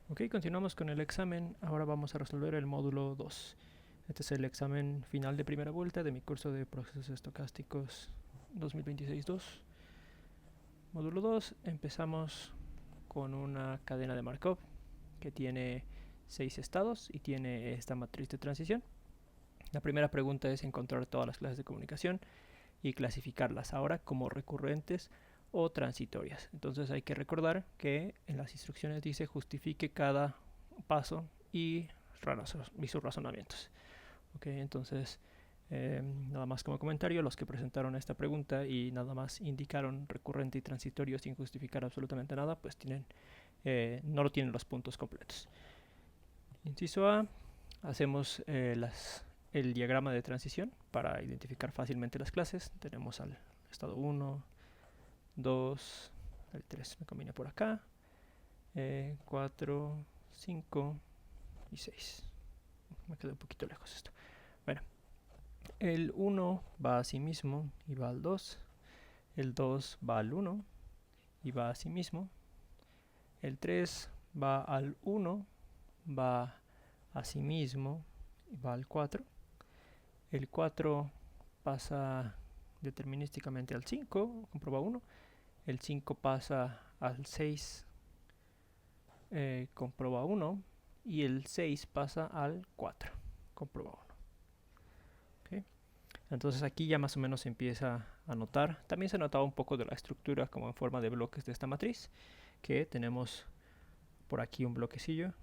Ok, continuamos con el examen. Ahora vamos a resolver el módulo 2. Este es el examen final de primera vuelta de mi curso de procesos estocásticos 2026-2. Módulo 2, empezamos con una cadena de Markov que tiene 6 estados y tiene esta matriz de transición. La primera pregunta es encontrar todas las clases de comunicación y clasificarlas ahora como recurrentes o transitorias. Entonces hay que recordar que en las instrucciones dice justifique cada paso y sus razonamientos. Okay, entonces nada más como comentario, los que presentaron esta pregunta y nada más indicaron recurrente y transitorio sin justificar absolutamente nada, pues no lo tienen los puntos completos. Inciso A, hacemos el diagrama de transición para identificar fácilmente las clases. Tenemos al estado 1, 2, el 3 me combina por acá, 4, 5 y 6. Me quedó un poquito lejos esto. Bueno, el 1 va a sí mismo y va al 2. El 2 va al 1 y va a sí mismo. El 3 va al 1, va a sí mismo y va al 4. El 4 pasa determinísticamente al 5, comprueba 1. El 5 pasa al 6, comprueba 1. Y el 6 pasa al 4, comprueba 1. ¿Okay? Entonces aquí ya más o menos se empieza a notar. También se notaba un poco de la estructura como en forma de bloques de esta matriz, que tenemos por aquí un bloquecillo.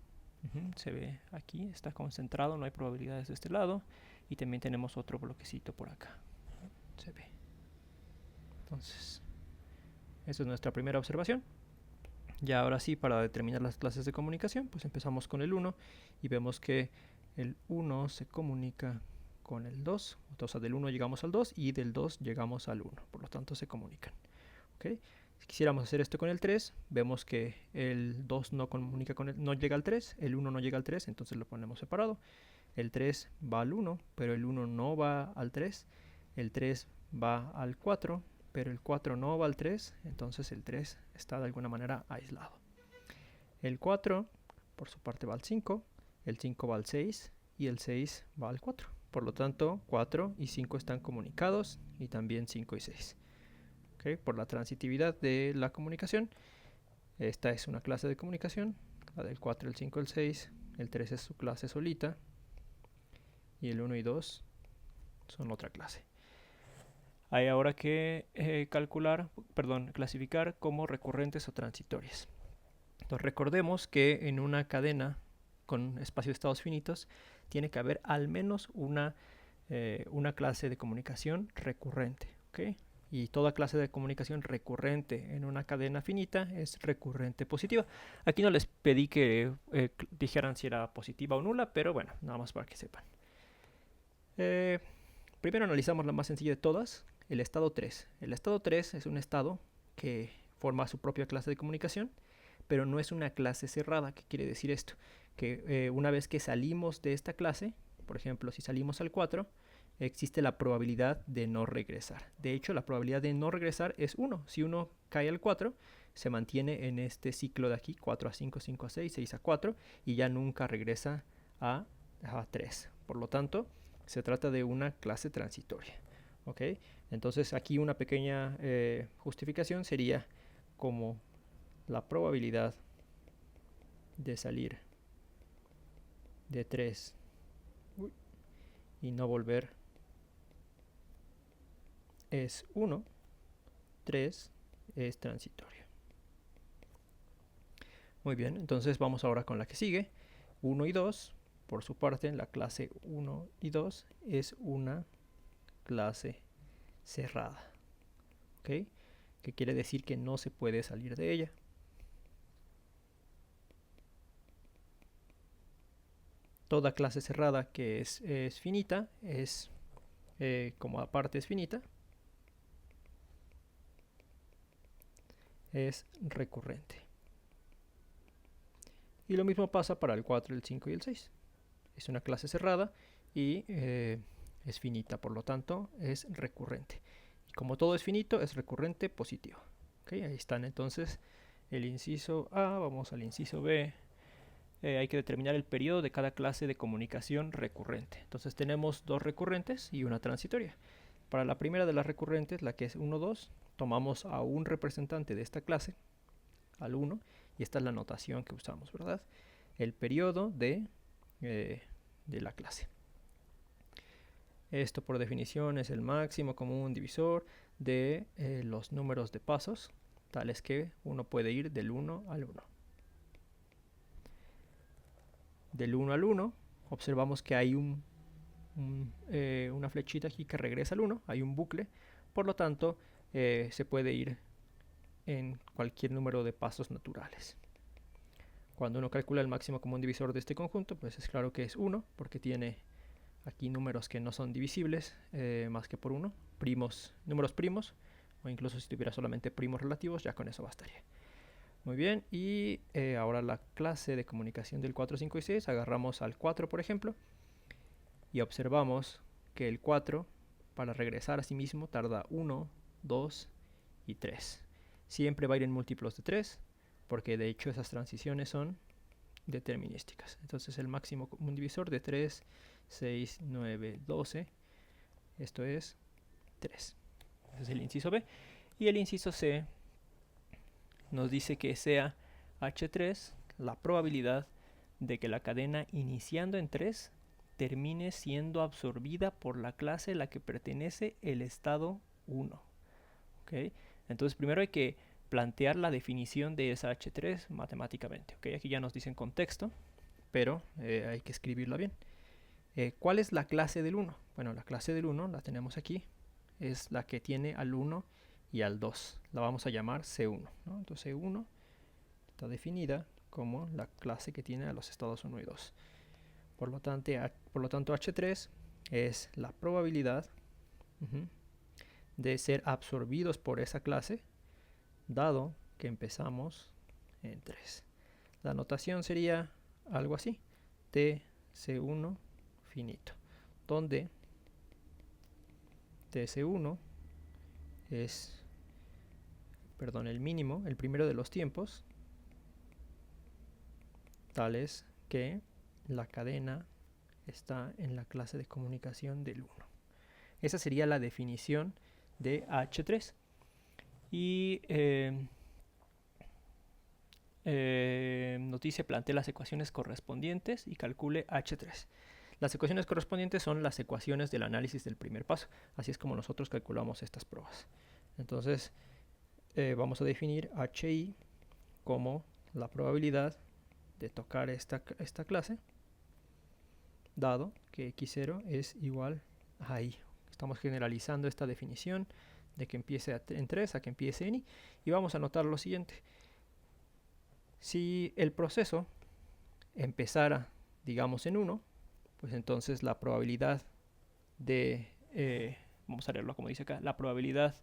Se ve aquí, está concentrado, no hay probabilidades de este lado. Y también tenemos otro bloquecito por acá. Se ve. Entonces, esa es nuestra primera observación. Ya ahora sí, para determinar las clases de comunicación, pues empezamos con el 1 y vemos que el 1 se comunica con el 2. O sea, del 1 llegamos al 2 y del 2 llegamos al 1. Por lo tanto, se comunican. ¿Okay? Si quisiéramos hacer esto con el 3, vemos que el 2 no comunica no llega al 3, el 1 no llega al 3, entonces lo ponemos separado. El 3 va al 1, pero el 1 no va al 3. El 3 va al 4, pero el 4 no va al 3, entonces el 3 está de alguna manera aislado. El 4, por su parte, va al 5, el 5 va al 6 y el 6 va al 4. Por lo tanto, 4 y 5 están comunicados y también 5 y 6. ¿Okay? Por la transitividad de la comunicación, esta es una clase de comunicación, la del 4, el 5, el 6, el 3 es su clase solita y el 1 y 2 son otra clase. Hay ahora que clasificar como recurrentes o transitorias. Entonces recordemos que en una cadena con espacio de estados finitos tiene que haber al menos una clase de comunicación recurrente. ¿Okay? Y toda clase de comunicación recurrente en una cadena finita es recurrente positiva. Aquí no les pedí que dijeran si era positiva o nula, pero bueno, nada más para que sepan. Primero analizamos la más sencilla de todas, el estado 3. El estado 3 es un estado que forma su propia clase de comunicación, pero no es una clase cerrada. ¿Qué quiere decir esto? Que una vez que salimos de esta clase, por ejemplo, si salimos al 4, existe la probabilidad de no regresar. De hecho, la probabilidad de no regresar es 1. Si uno cae al 4, se mantiene en este ciclo de aquí, 4 a 5, 5 a 6, 6 a 4, y ya nunca regresa a 3. Por lo tanto, se trata de una clase transitoria. ¿Okay? Entonces aquí una pequeña justificación sería como la probabilidad de salir de 3 y no volver es 1, 3 es transitorio. Muy bien, entonces vamos ahora con la que sigue. 1 y 2, por su parte, en la clase 1 y 2 es una clase cerrada. ¿Okay? Que quiere decir que no se puede salir de ella. Toda clase cerrada que es finita es, como aparte es finita, es recurrente. Y lo mismo pasa para el 4, el 5 y el 6. Es una clase cerrada y es finita, por lo tanto es recurrente. Y como todo es finito, es recurrente positivo. ¿Okay? Ahí están entonces el inciso A, vamos al inciso B. hay que determinar el periodo de cada clase de comunicación recurrente. Entonces tenemos dos recurrentes y una transitoria. Para la primera de las recurrentes, la que es 1, 2, tomamos a un representante de esta clase, al 1, y esta es la notación que usamos, ¿verdad? El periodo de la clase. Esto por definición es el máximo común divisor de los números de pasos, tales que uno puede ir del 1 al 1. Del 1 al 1 observamos que hay una flechita aquí que regresa al 1, hay un bucle, por lo tanto se puede ir en cualquier número de pasos naturales. Cuando uno calcula el máximo común divisor de este conjunto, pues es claro que es 1, porque tiene aquí números que no son divisibles más que por 1, números primos, o incluso si tuviera solamente primos relativos, ya con eso bastaría. Muy bien, y ahora la clase de comunicación del 4, 5 y 6, agarramos al 4 por ejemplo, y observamos que el 4 para regresar a sí mismo tarda 1, 2 y 3. Siempre va a ir en múltiplos de 3, porque de hecho esas transiciones son determinísticas. Entonces el máximo común divisor de 3, 6, 9, 12, esto es 3. Ese es el inciso B. Y el inciso C nos dice que sea H3 la probabilidad de que la cadena iniciando en 3 termine siendo absorbida por la clase a la que pertenece el estado 1. ¿Okay? Entonces primero hay que plantear la definición de esa H3 matemáticamente. ¿Okay? Aquí ya nos dicen contexto, pero hay que escribirla bien. ¿Cuál es la clase del 1? Bueno, la clase del 1 la tenemos aquí. Es la que tiene al 1 y al 2. La vamos a llamar C1, ¿no? Entonces C1 está definida como la clase que tiene a los estados 1 y 2. Por lo tanto, H3 es la probabilidad de ser absorbidos por esa clase, dado que empezamos en 3. La notación sería algo así, TC1 finito, donde TC1 es el mínimo, el primero de los tiempos, tales que la cadena está en la clase de comunicación del 1. Esa sería la definición de H3. Y nos dice plantee las ecuaciones correspondientes y calcule H3. Las ecuaciones correspondientes son las ecuaciones del análisis del primer paso. Así es como nosotros calculamos estas pruebas. Entonces vamos a definir HI como la probabilidad de tocar esta clase, dado que X0 es igual a I. Estamos generalizando esta definición de que empiece en 3 a que empiece en I. Y vamos a notar lo siguiente. Si el proceso empezara, digamos, en 1, pues entonces la probabilidad de, vamos a leerlo como dice acá, la probabilidad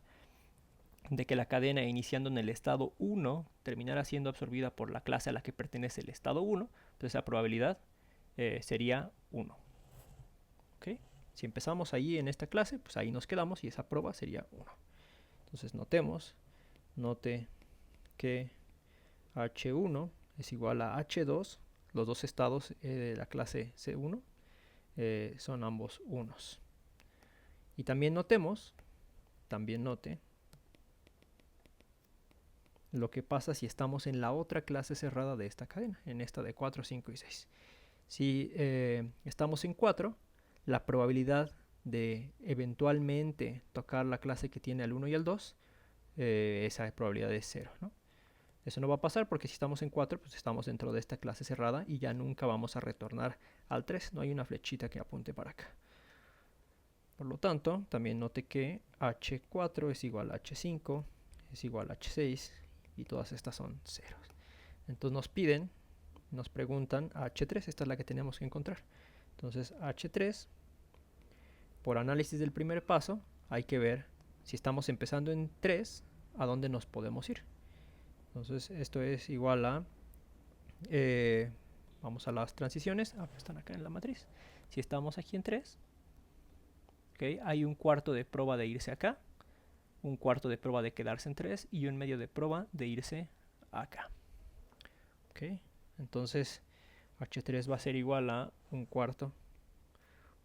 de que la cadena iniciando en el estado 1 terminara siendo absorbida por la clase a la que pertenece el estado 1, entonces la probabilidad sería 1. ¿Okay? Si empezamos ahí en esta clase, pues ahí nos quedamos y esa prueba sería 1. Entonces note que H1 es igual a H2, los dos estados de la clase C1 son ambos unos. Y también note lo que pasa si estamos en la otra clase cerrada de esta cadena, en esta de 4, 5 y 6. Si estamos en 4, la probabilidad de eventualmente tocar la clase que tiene al 1 y al 2, esa probabilidad es 0, ¿no? Eso no va a pasar porque si estamos en 4, pues estamos dentro de esta clase cerrada y ya nunca vamos a retornar al 3. No hay una flechita que apunte para acá. Por lo tanto, también note que H4 es igual a H5, es igual a H6 y todas estas son ceros. Entonces nos preguntan H3, esta es la que tenemos que encontrar. Entonces H3, por análisis del primer paso, hay que ver si estamos empezando en 3, a dónde nos podemos ir. Entonces esto es igual a, vamos a las transiciones, están acá en la matriz. Si estamos aquí en 3, ¿okay? Hay un cuarto de prueba de irse acá, un cuarto de prueba de quedarse en 3 y un medio de prueba de irse acá. ¿Okay? Entonces H3 va a ser igual a 1/4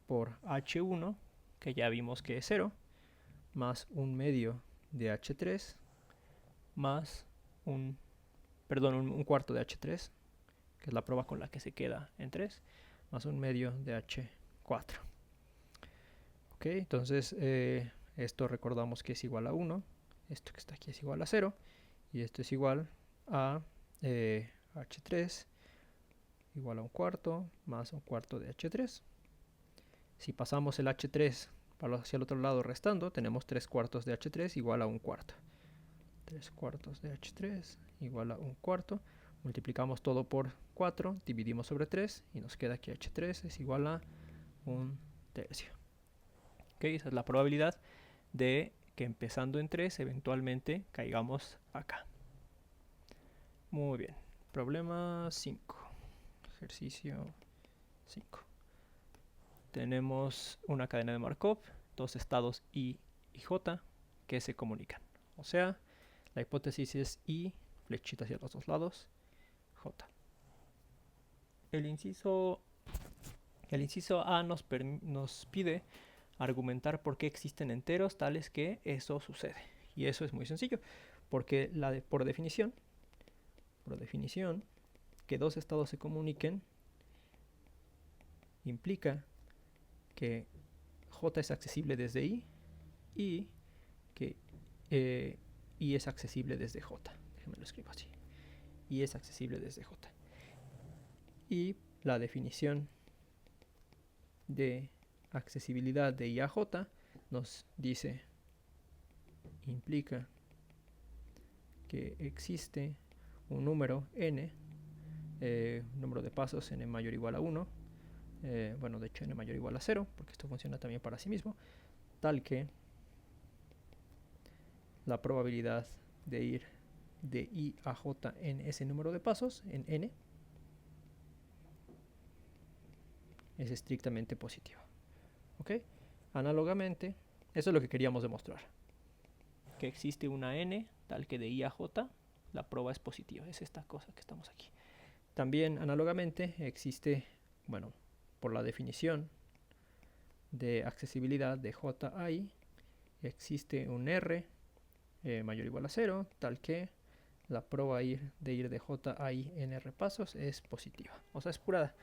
por H1, que ya vimos que es 0, más 1/2 de H3, más un cuarto de H3, que es la prueba con la que se queda en 3, más 1/2 de H4. Ok, entonces esto recordamos que es igual a 1, esto que está aquí es igual a 0, y esto es igual a H3 igual a 1/4 más 1/4 de H3. Si pasamos el H3 hacia el otro lado restando, tenemos 3/4 de H3 igual a 1/4. 3/4 de H3 igual a 1/4. Multiplicamos todo por 4, dividimos sobre 3 y nos queda que H3 es igual a 1/3. Ok, esa es la probabilidad de que empezando en 3 eventualmente caigamos acá. Muy bien. Problema 5. Ejercicio 5. Tenemos una cadena de Markov, dos estados I y J que se comunican. O sea, la hipótesis es I, flechita hacia los dos lados, J. El inciso A nos pide argumentar por qué existen enteros tales que eso sucede. Y eso es muy sencillo, porque por definición, que dos estados se comuniquen implica que J es accesible desde I y que I es accesible desde J. Déjenme lo escribo así. I es accesible desde J. Y la definición de accesibilidad de I a J nos dice, implica que existe un número n, un número de pasos n mayor o igual a 1, bueno, de hecho n mayor o igual a 0, porque esto funciona también para sí mismo, tal que la probabilidad de ir de I a J en ese número de pasos, en n, es estrictamente positiva. ¿Ok? Análogamente, eso es lo que queríamos demostrar. Que existe una n tal que de I a J la prueba es positiva. Es esta cosa que estamos aquí. También, análogamente, existe, bueno, por la definición de accesibilidad de J a I, existe un R mayor o igual a 0, tal que la prueba de ir de J a I en R pasos es positiva. O sea, es pura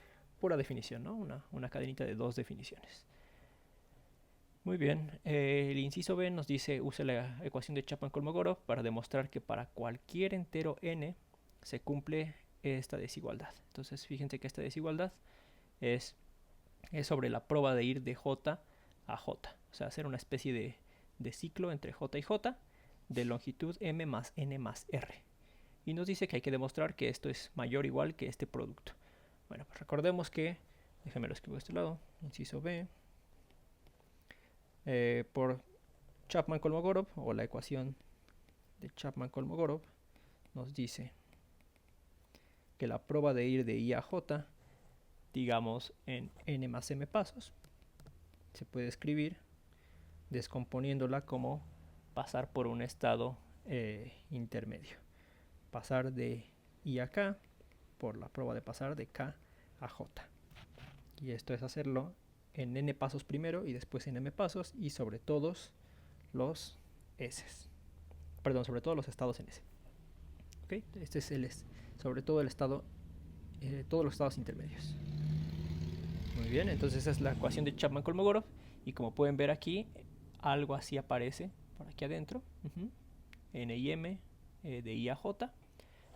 definición, ¿no? Una cadenita de dos definiciones. Muy bien, el inciso B nos dice, use la ecuación de Chapman-Kolmogorov para demostrar que para cualquier entero n se cumple esta desigualdad. Entonces, fíjense que esta desigualdad es sobre la prueba de ir de J a J. O sea, hacer una especie de ciclo entre J y J de longitud m más n más r. Y nos dice que hay que demostrar que esto es mayor o igual que este producto. Bueno, pues recordemos que, déjenme lo escribo de este lado, inciso B, por Chapman-Kolmogorov, o la ecuación de Chapman-Kolmogorov, nos dice que la prueba de ir de I a J, digamos en n más m pasos, se puede escribir descomponiéndola como pasar por un estado intermedio. Pasar de I a K por la prueba de pasar de K a J. Y esto es hacerlo en n pasos primero y después en m pasos y sobre todos los S. Perdón, sobre todos los estados en S. ¿Okay? Este es el sobre todo el estado, todos los estados intermedios. Muy bien, entonces esa es la ecuación de Chapman-Kolmogorov y como pueden ver aquí, algo así aparece por aquí adentro. N y M de I a J.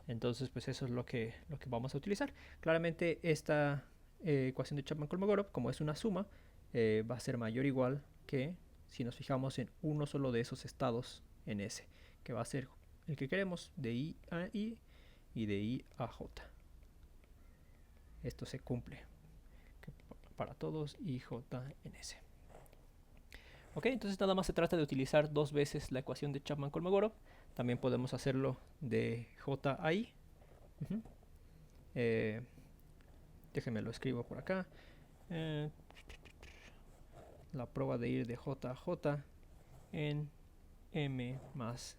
Entonces, pues eso es lo que vamos a utilizar. Claramente esta ecuación de Chapman-Kolmogorov, como es una suma, va a ser mayor o igual que si nos fijamos en uno solo de esos estados en S, que va a ser el que queremos, de I a I y de I a J. Esto se cumple para todos I, J en S. Ok, entonces nada más se trata de utilizar dos veces la ecuación de Chapman-Kolmogorov. También podemos hacerlo de J a I. Déjenme lo escribo por acá. La prueba de ir de J a J en M más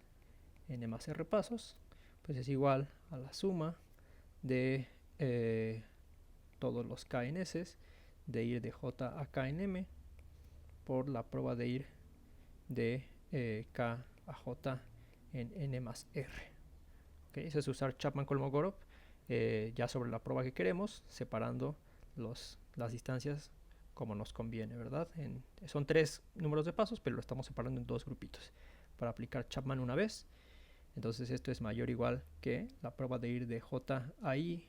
N más R pasos, pues es igual a la suma de todos los k en s de ir de j a k en m por la prueba de ir de k a j en n más r. ¿Okay? Eso es usar Chapman-Kolmogorov ya sobre la prueba que queremos, separando las distancias como nos conviene, ¿verdad? Son 3 números de pasos, pero lo estamos separando en 2 grupitos para aplicar Chapman una vez. Entonces esto es mayor o igual que la prueba de ir de j a i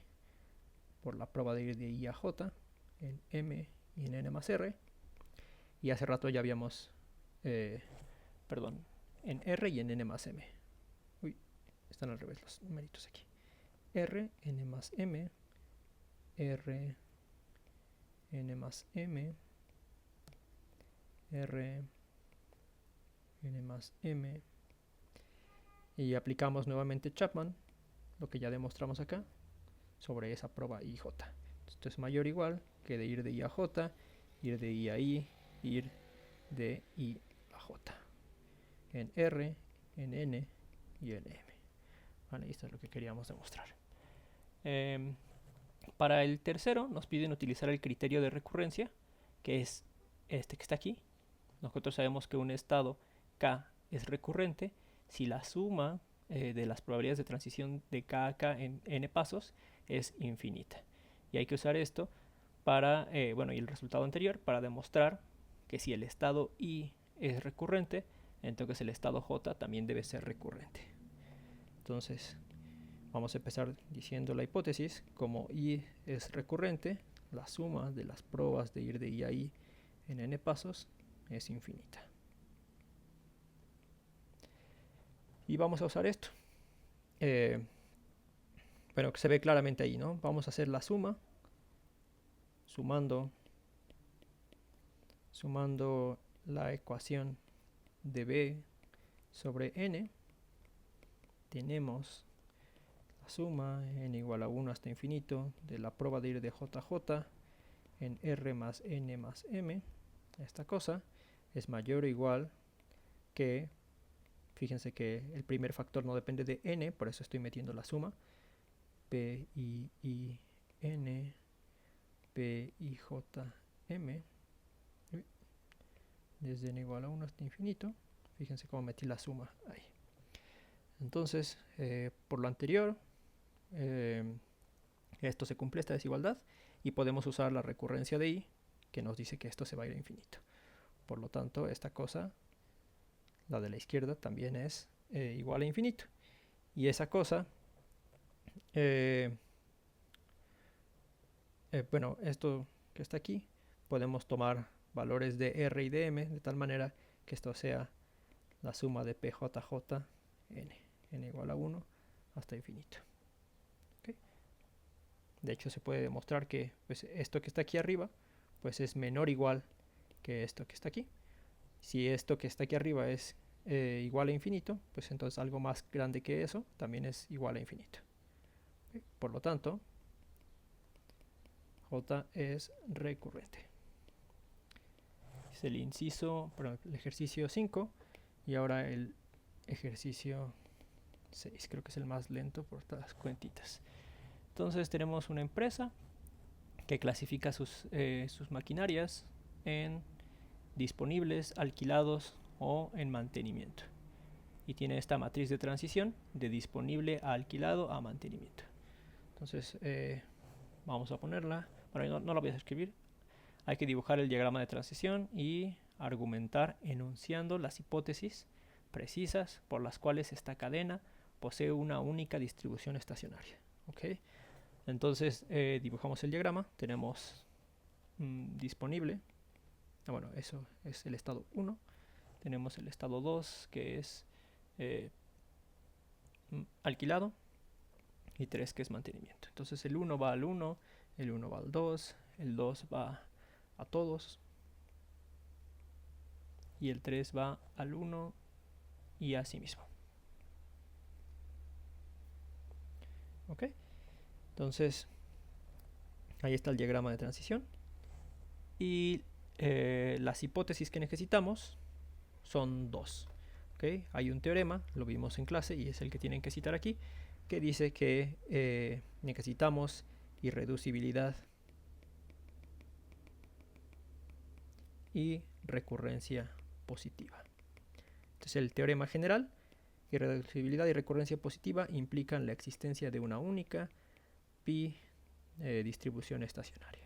por la prueba de ir de i a j en m y en n más r. Y hace rato ya habíamos, en r y en n más m. Uy, están al revés los numeritos aquí. R, n más m, r, n más m, r, n más m. Y aplicamos nuevamente Chapman, lo que ya demostramos acá, sobre esa prueba IJ. Esto es mayor o igual que de ir de I a J, ir de I a I, ir de I a J. En R, en N y en M. Vale, esto es lo que queríamos demostrar. Para el tercero nos piden utilizar el criterio de recurrencia, que es este que está aquí. Nosotros sabemos que un estado K es recurrente si la suma de las probabilidades de transición de K a K en n pasos es infinita. Y hay que usar esto para, y el resultado anterior, para demostrar que si el estado I es recurrente, entonces el estado J también debe ser recurrente. Entonces, vamos a empezar diciendo la hipótesis. Como I es recurrente, la suma de las pruebas de ir de I a I en n pasos es infinita. Y vamos a usar esto. Que se ve claramente ahí, ¿no? Vamos a hacer la suma, sumando la ecuación de B sobre n. Tenemos la suma n igual a 1 hasta infinito de la prueba de ir de JJ en R más N más M. Esta cosa es mayor o igual que, fíjense que el primer factor no depende de n, por eso estoy metiendo la suma, P I N P I J M desde n igual a 1 hasta infinito. Fíjense cómo metí la suma ahí. Entonces, por lo anterior, esto se cumple, esta desigualdad, y podemos usar la recurrencia de I, que nos dice que esto se va a ir a infinito. Por lo tanto, esta cosa, la de la izquierda, también es igual a infinito. Y esa cosa, esto que está aquí, podemos tomar valores de R y de M, de tal manera que esto sea la suma de PJJ n igual a 1 hasta infinito. ¿Okay? De hecho, se puede demostrar que pues, esto que está aquí arriba pues es menor o igual que esto que está aquí. Si esto que está aquí arriba es igual a infinito, pues entonces algo más grande que eso también es igual a infinito. ¿Okay? Por lo tanto, J es recurrente. Es el inciso, perdón, el ejercicio 5 y ahora el ejercicio 6, creo que es el más lento por todas las cuentitas. Entonces tenemos una empresa que clasifica sus maquinarias en disponibles, alquilados o en mantenimiento. Y tiene esta matriz de transición de disponible a alquilado a mantenimiento. Entonces vamos a ponerla. Bueno, no la voy a escribir. Hay que dibujar el diagrama de transición y argumentar enunciando las hipótesis precisas por las cuales esta cadena posee una única distribución estacionaria. ¿Okay? Entonces dibujamos el diagrama. Tenemos disponible. Bueno, eso es el estado 1. Tenemos el estado 2, que es alquilado, y 3, que es mantenimiento. Entonces el 1 va al 1, el 1 va al 2, el 2 va a todos, y el 3 va al 1 y a sí mismo. ¿Ok? Entonces, ahí está el diagrama de transición. Y las hipótesis que necesitamos son 2. ¿Okay? Hay un teorema, lo vimos en clase y es el que tienen que citar aquí, que dice que necesitamos irreducibilidad y recurrencia positiva. Entonces el teorema general, irreducibilidad y recurrencia positiva implican la existencia de una única pi distribución estacionaria.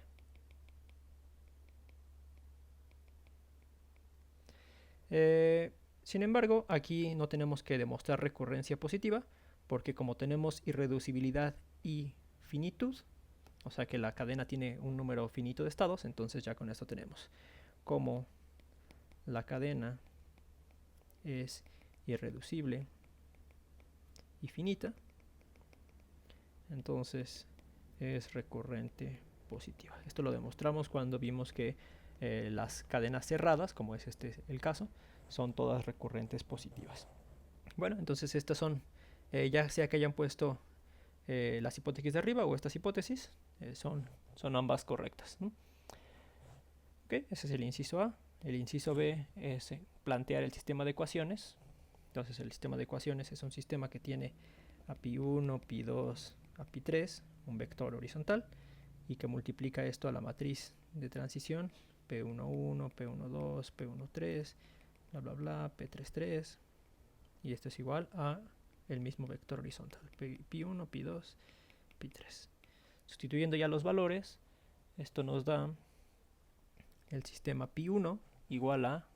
Sin embargo, aquí no tenemos que demostrar recurrencia positiva, porque como tenemos irreducibilidad y finitud, o sea que la cadena tiene un número finito de estados, entonces ya con esto tenemos como la cadena es irreducible y finita, entonces es recurrente positiva. Esto lo demostramos cuando vimos que las cadenas cerradas, como es este el caso, son todas recurrentes positivas. Bueno, entonces estas son, ya sea que hayan puesto las hipótesis de arriba o estas hipótesis, son ambas correctas, ¿no? Okay, ese es el inciso A. El inciso B es plantear el sistema de ecuaciones. Entonces el sistema de ecuaciones es un sistema que tiene a pi1, pi2, a pi3, un vector horizontal, y que multiplica esto a la matriz de transición, p11, p12, p13, bla bla bla, p33, y esto es igual a el mismo vector horizontal, pi1, pi2, pi3. Sustituyendo ya los valores, esto nos da el sistema pi1 igual a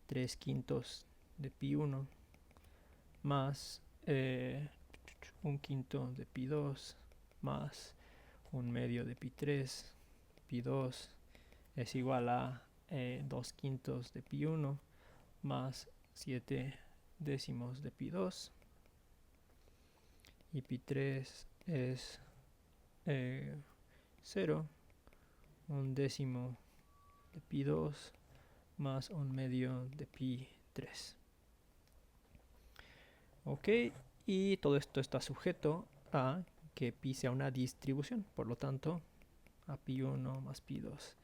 3/5 de pi1 más 1/5 de pi2 más 1/2 de pi3. Pi2 es igual a 2/5 de pi1 más 7/10 de pi2. Y pi3 es 0, 1/10 de pi2 más 1/2 de pi3. Ok, y todo esto está sujeto a que pi sea una distribución, por lo tanto a pi1 más pi2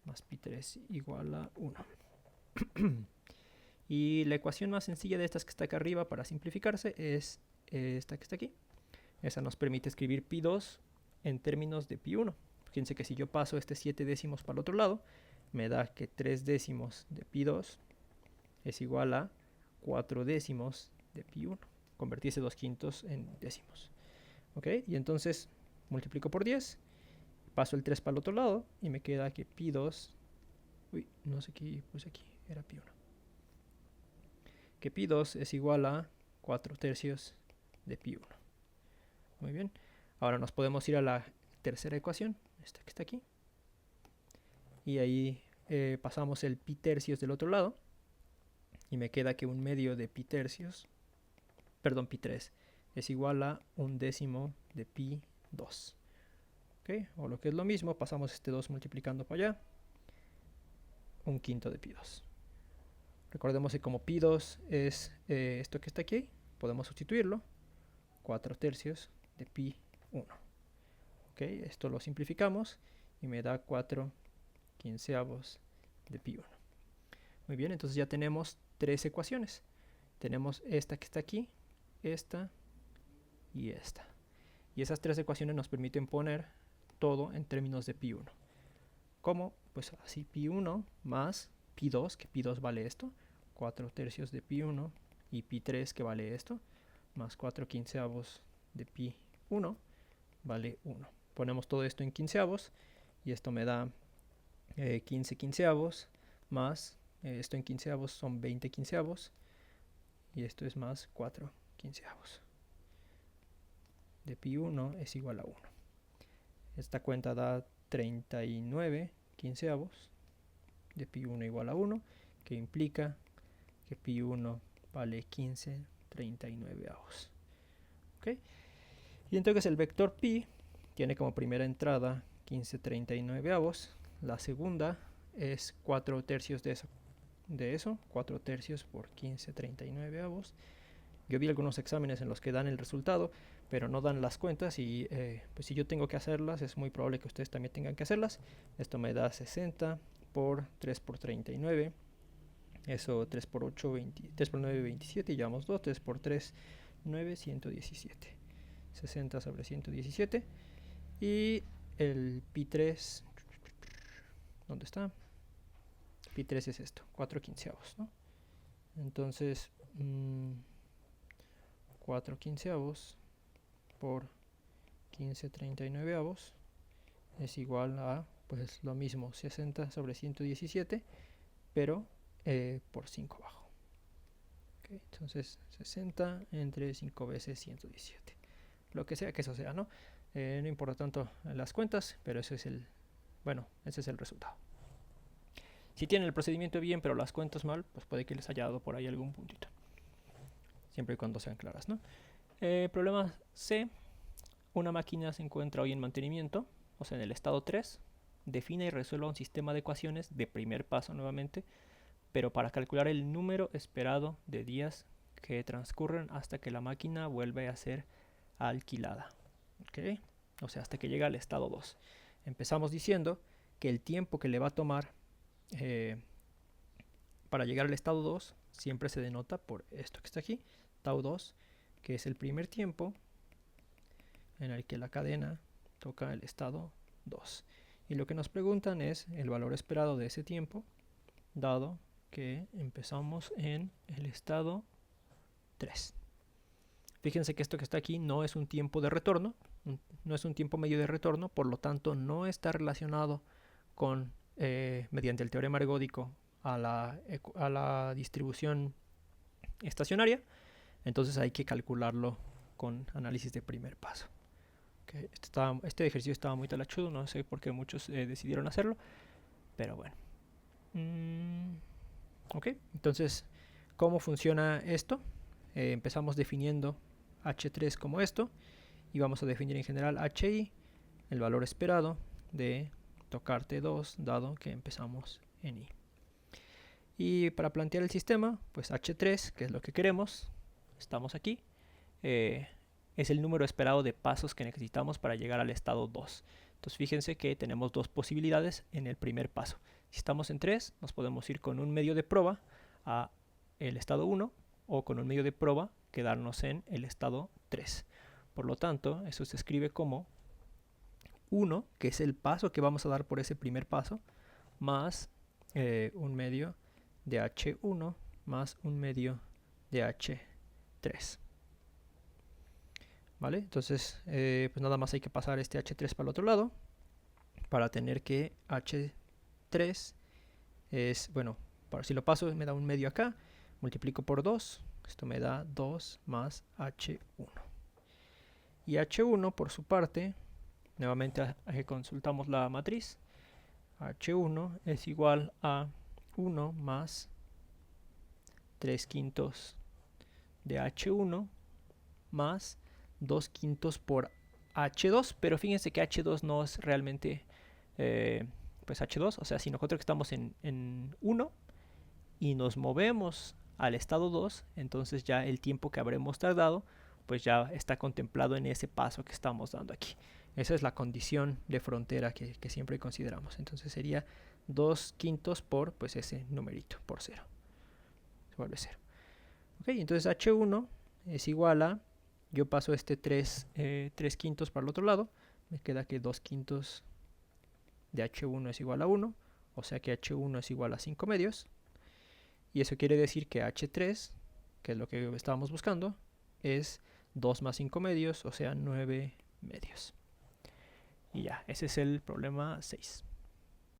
más pi3 igual a 1. Y la ecuación más sencilla de estas que está acá arriba, para simplificarse, es esta que está aquí. Esa nos permite escribir pi2 en términos de pi1. Fíjense que si yo paso este 7/10 para el otro lado, me da que 3/10 de pi2 es igual a 4/10 de pi1. Convertí ese 2/5 en décimos. ¿Ok? Y entonces multiplico por 10, paso el 3 para el otro lado y me queda que pi2, uy, no sé qué puse aquí, era pi1. Que pi2 es igual a 4/3 de pi1. Muy bien. Ahora nos podemos ir a la tercera ecuación, esta que está aquí. Y ahí pasamos el pi tercios del otro lado. Y me queda que 1/2 de pi3 es igual a 1/10 de pi2. ¿Okay? O lo que es lo mismo, pasamos este 2 multiplicando para allá. 1/5 de pi2. Recordemos que como pi2 es esto que está aquí, podemos sustituirlo. 4/3 de pi1. ¿Okay? Esto lo simplificamos y me da 4/15 de pi1. Muy bien, entonces ya tenemos 3 ecuaciones. Tenemos esta que está aquí, esta y esta. Y esas 3 ecuaciones nos permiten poner todo en términos de pi1. ¿Cómo? Pues así, pi1 más pi2, que pi2 vale esto, 4/3 de pi1, y pi3 que vale esto, más 4/15 de pi1 vale 1. Ponemos todo esto en quinceavos y esto me da 15 quinceavos más esto en quinceavos son 20 quinceavos y esto es más 4 quinceavos de pi1 es igual a 1. Esta cuenta da 39 quinceavos de pi1 igual a 1, que implica que pi1 vale 15/39. ¿Okay? Y entonces el vector pi tiene como primera entrada 15/39. La segunda es 4/3 de eso, 4/3 por 15/39. Yo vi algunos exámenes en los que dan el resultado, pero no dan las cuentas y pues si yo tengo que hacerlas, es muy probable que ustedes también tengan que hacerlas. Esto me da 60 por 3 por 39. Eso 3 por 8, 3 por 9, 27, y llevamos 2, 3 por 3, 9, 117. 60 sobre 117. Y el pi3, ¿dónde está? pi 3 es esto, 4/15, ¿no? Entonces, 4/15 por 15/39 es igual a, pues lo mismo, 60 sobre 117, pero por 5 abajo. Okay, entonces 60 entre 5 veces 117. Lo que sea que eso sea, ¿no? No importa tanto las cuentas, pero ese es el resultado. Si tienen el procedimiento bien, pero las cuentas mal, pues puede que les haya dado por ahí algún puntito. Siempre y cuando sean claras, ¿no? Problema C. Una máquina se encuentra hoy en mantenimiento, o sea, en el estado 3. Define y resuelva un sistema de ecuaciones de primer paso nuevamente, pero para calcular el número esperado de días que transcurren hasta que la máquina vuelve a ser alquilada. ¿Okay? O sea, hasta que llega al estado 2. Empezamos diciendo que el tiempo que le va a tomar para llegar al estado 2 siempre se denota por esto que está aquí, tau 2, que es el primer tiempo en el que la cadena toca el estado 2. Y lo que nos preguntan es el valor esperado de ese tiempo, dado que empezamos en el estado 3. Fíjense que esto que está aquí no es un tiempo de retorno, no es un tiempo medio de retorno, por lo tanto no está relacionado con, mediante el teorema ergódico, a la distribución estacionaria. Entonces hay que calcularlo con análisis de primer paso. Okay, este ejercicio estaba muy talachudo, no sé por qué muchos decidieron hacerlo, pero bueno. Ok, entonces, ¿cómo funciona esto? Empezamos definiendo H3 como esto, y vamos a definir en general HI, el valor esperado de tocar T2, dado que empezamos en I. Y para plantear el sistema, pues H3, que es lo que queremos, estamos aquí, es el número esperado de pasos que necesitamos para llegar al estado 2. Entonces fíjense que tenemos dos posibilidades en el primer paso. Si estamos en 3, nos podemos ir con un medio de prueba a el estado 1, o con un medio de prueba quedarnos en el estado 3. Por lo tanto, eso se escribe como 1, que es el paso que vamos a dar por ese primer paso, más un medio de H1 más un medio de H3. ¿Vale? Entonces, pues nada más hay que pasar este H3 para el otro lado para tener que H3 es, bueno, si lo paso me da un medio acá, multiplico por 2, esto me da 2 más H1. Y H1 por su parte, nuevamente consultamos la matriz, H1 es igual a 1 más 3/5 de H1 más 2/5 por H2, pero fíjense que H2 no es realmente pues H2, o sea, si nosotros estamos en 1 y nos movemos al estado 2, entonces ya el tiempo que habremos tardado pues ya está contemplado en ese paso que estamos dando aquí. Esa es la condición de frontera que siempre consideramos. Entonces sería 2/5 por pues ese numerito, por 0. Se vuelve 0. Ok, entonces H1 es igual a, yo paso este 3/5 para el otro lado, me queda que 2/5 de H1 es igual a 1, o sea que H1 es igual a 5 medios. Y eso quiere decir que H3, que es lo que estábamos buscando, es 2 más 5 medios, o sea 9 medios. Y ya, ese es el problema 6.